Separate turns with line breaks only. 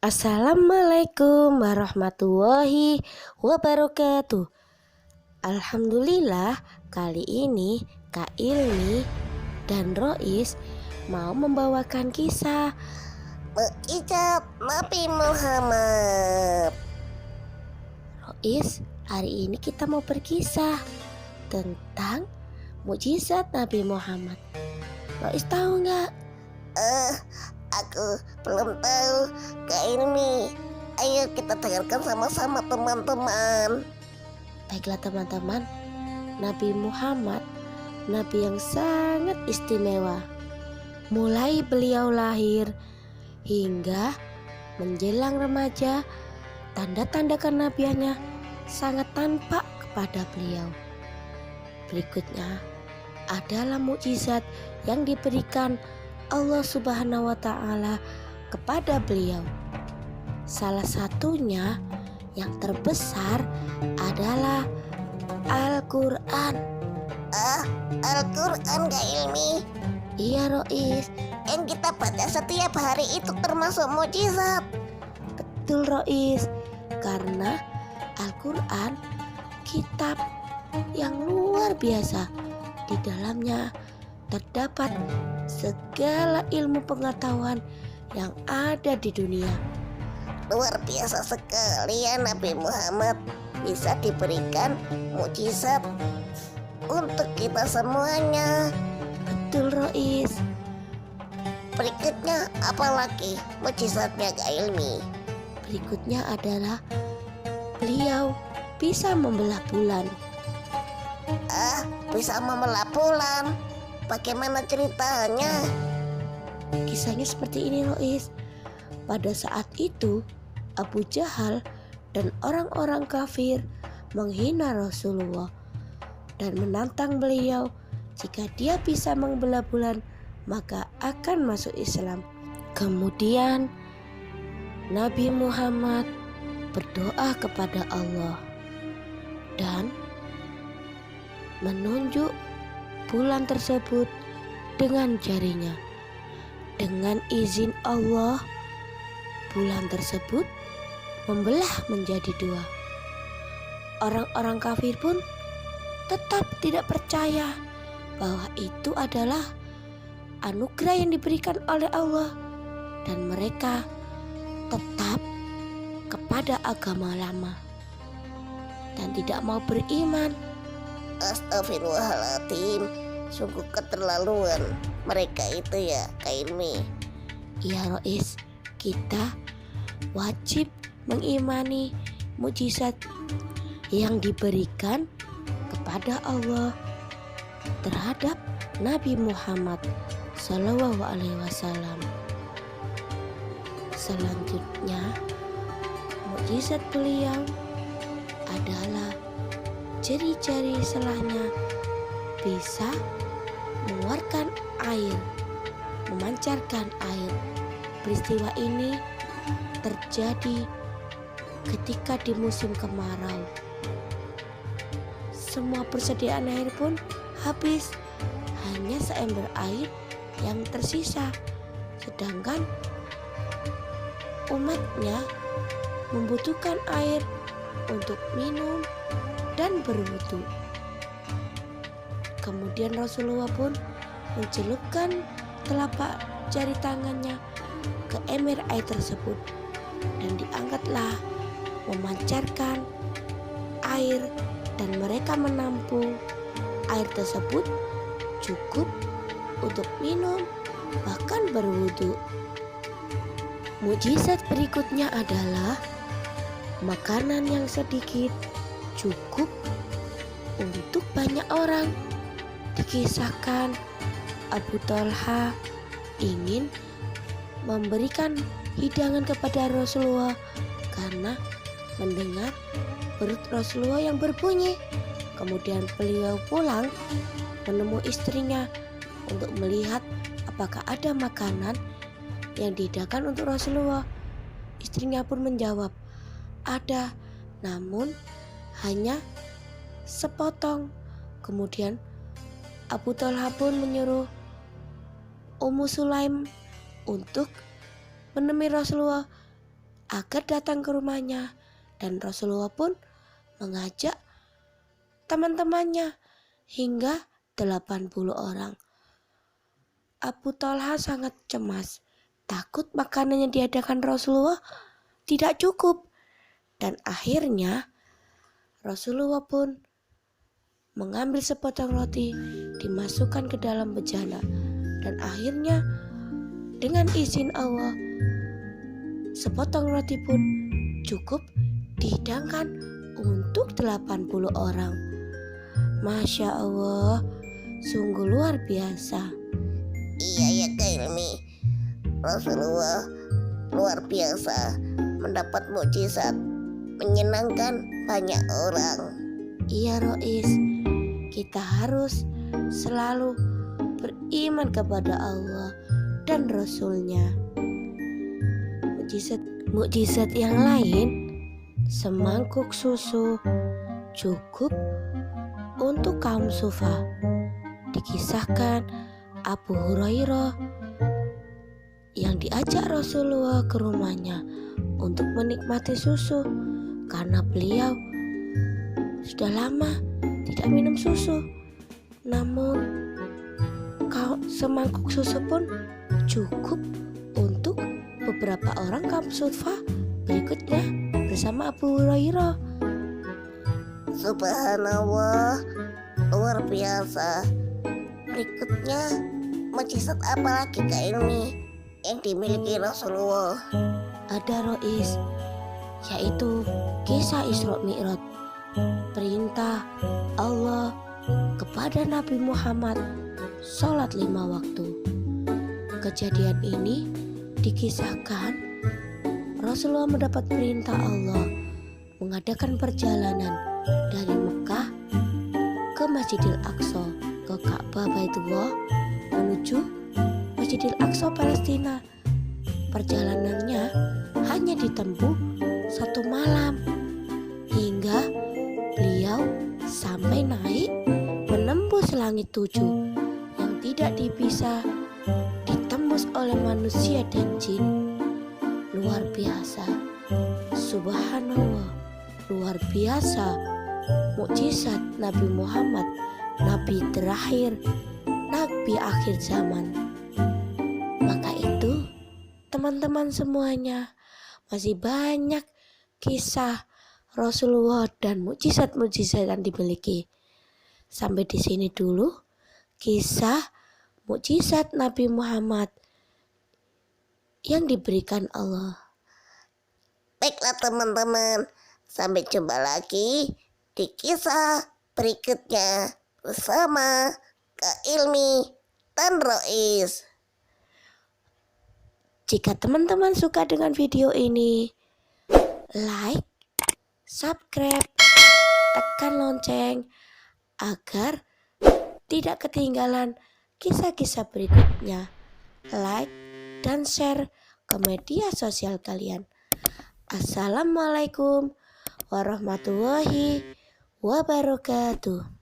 Assalamualaikum warahmatullahi wabarakatuh. Alhamdulillah, kali ini Kak Ilmi dan Rois mau membawakan kisah
Mukjizat Nabi Muhammad.
Rois. Hari ini kita mau berkisah tentang mukjizat Nabi Muhammad. Rois tahu nggak?
Aku belum tahu, Kak Ilmi. Ayo kita dengarkan sama-sama teman-teman.
Baiklah teman-teman, Nabi Muhammad, Nabi yang sangat istimewa. Mulai beliau lahir hingga menjelang remaja, tanda-tanda kenabiannya sangat tampak kepada beliau. Berikutnya adalah mukjizat yang diberikan Allah Subhanahu wa Ta'ala kepada beliau. Salah satunya yang terbesar adalah Al-Quran.
Al-Quran, Kak Ilmi.
Iya Rois,
Yang kita baca setiap hari itu termasuk mukjizat.
betul Rois. Karena Al-Quran kitab yang luar biasa. Di dalamnya terdapat segala ilmu pengetahuan yang ada di dunia.
Luar biasa sekali ya, Nabi Muhammad bisa diberikan mukjizat untuk kita semuanya.
Betul Rois.
Berikutnya apalagi mukjizatnya, Kak Ilmi?
Berikutnya adalah beliau bisa membelah bulan.
Bisa membelah bulan. Bagaimana ceritanya?
Kisahnya seperti ini Rois. Pada saat itu Abu Jahal dan orang-orang kafir menghina Rasulullah dan menantang beliau, jika dia bisa membelah bulan maka akan masuk Islam. Kemudian Nabi Muhammad berdoa kepada Allah dan menunjuk bulan tersebut dengan jarinya. Dengan izin Allah, bulan tersebut membelah menjadi dua. Orang-orang kafir pun tetap tidak percaya bahwa itu adalah anugerah yang diberikan oleh Allah, dan mereka tetap kepada agama lama dan tidak mau beriman.
Astagfirullahaladzim, sungguh keterlaluan mereka itu ya, Kak Ilmi.
Ya Rois, kita wajib mengimani mukjizat yang diberikan kepada Allah terhadap Nabi Muhammad Sallallahu Alaihi Wasallam. Selanjutnya, mukjizat beliau adalah jari-jari selahnya bisa mengeluarkan air, memancarkan air. Peristiwa ini terjadi ketika di musim kemarau. Semua persediaan air pun habis, hanya seember air yang tersisa. Sedangkan umatnya membutuhkan air untuk minum dan berwudu. Kemudian Rasulullah pun mencelupkan telapak jari tangannya ke ember air tersebut dan diangkatlah memancarkan air, dan mereka menampung air tersebut cukup untuk minum bahkan berwudu. Mukjizat berikutnya adalah makanan yang sedikit cukup untuk banyak orang. Dikisahkan Abu Talha ingin memberikan hidangan kepada Rasulullah karena mendengar perut Rasulullah yang berbunyi. Kemudian beliau pulang menemui istrinya untuk melihat apakah ada makanan yang dihidangkan untuk Rasulullah. Istrinya pun menjawab, ada, namun hanya sepotong. Kemudian Abu Talha pun menyuruh Ummu Sulaim untuk menemui Rasulullah agar datang ke rumahnya, dan Rasulullah pun mengajak teman-temannya hingga 80 orang. Abu Talha sangat cemas, takut makanan yang diadakan Rasulullah tidak cukup. Dan akhirnya Rasulullah pun mengambil sepotong roti, dimasukkan ke dalam bejana. Dan akhirnya dengan izin Allah, sepotong roti pun cukup dihidangkan untuk 80 orang. Masya Allah, sungguh luar biasa.
Iya ya Kak Ilmi, Rasulullah luar biasa, mendapat mukjizat, menyenangkan banyak orang.
Iya Rois, kita harus selalu beriman kepada Allah dan Rasulnya. Mukjizat yang lain, semangkuk susu cukup untuk kaum Sufa. Dikisahkan Abu Hurairah yang diajak Rasulullah ke rumahnya untuk menikmati susu karena beliau sudah lama tidak minum susu. Namun semangkuk susu pun cukup untuk beberapa orang kaum Sufa berikutnya bersama Abu Hurairah.
Subhanallah, luar biasa. Berikutnya, mukjizat apa lagi Kak Ilmi yang dimiliki Rasulullah?
Ada Rois, yaitu kisah Isra Mi'raj. Perintah Allah kepada Nabi Muhammad sholat 5 waktu. Kejadian ini dikisahkan Rasulullah mendapat perintah Allah mengadakan perjalanan dari Mekah ke Masjidil Aqsa, ke Ka'bah Baitullah, menuju Masjidil Aqsa Palestina. Perjalanannya hanya ditempuh 1 malam, hingga beliau sampai naik menembus langit 7 yang tidak bisa ditembus oleh manusia dan jin. Luar biasa, subhanallah, luar biasa mukjizat Nabi Muhammad, Nabi terakhir, Nabi akhir zaman. Maka itu teman-teman semuanya, masih banyak kisah Rasulullah dan mukjizat-mukjizat yang dimiliki. Sampai di sini dulu kisah mukjizat Nabi Muhammad yang diberikan Allah.
Baiklah teman-teman, sampai jumpa lagi di kisah berikutnya bersama Kak Ilmi dan Rois.
Jika teman-teman suka dengan video ini, like, subscribe, tekan lonceng agar tidak ketinggalan kisah-kisah berikutnya. Like dan share ke media sosial kalian. Assalamualaikum warahmatullahi wabarakatuh.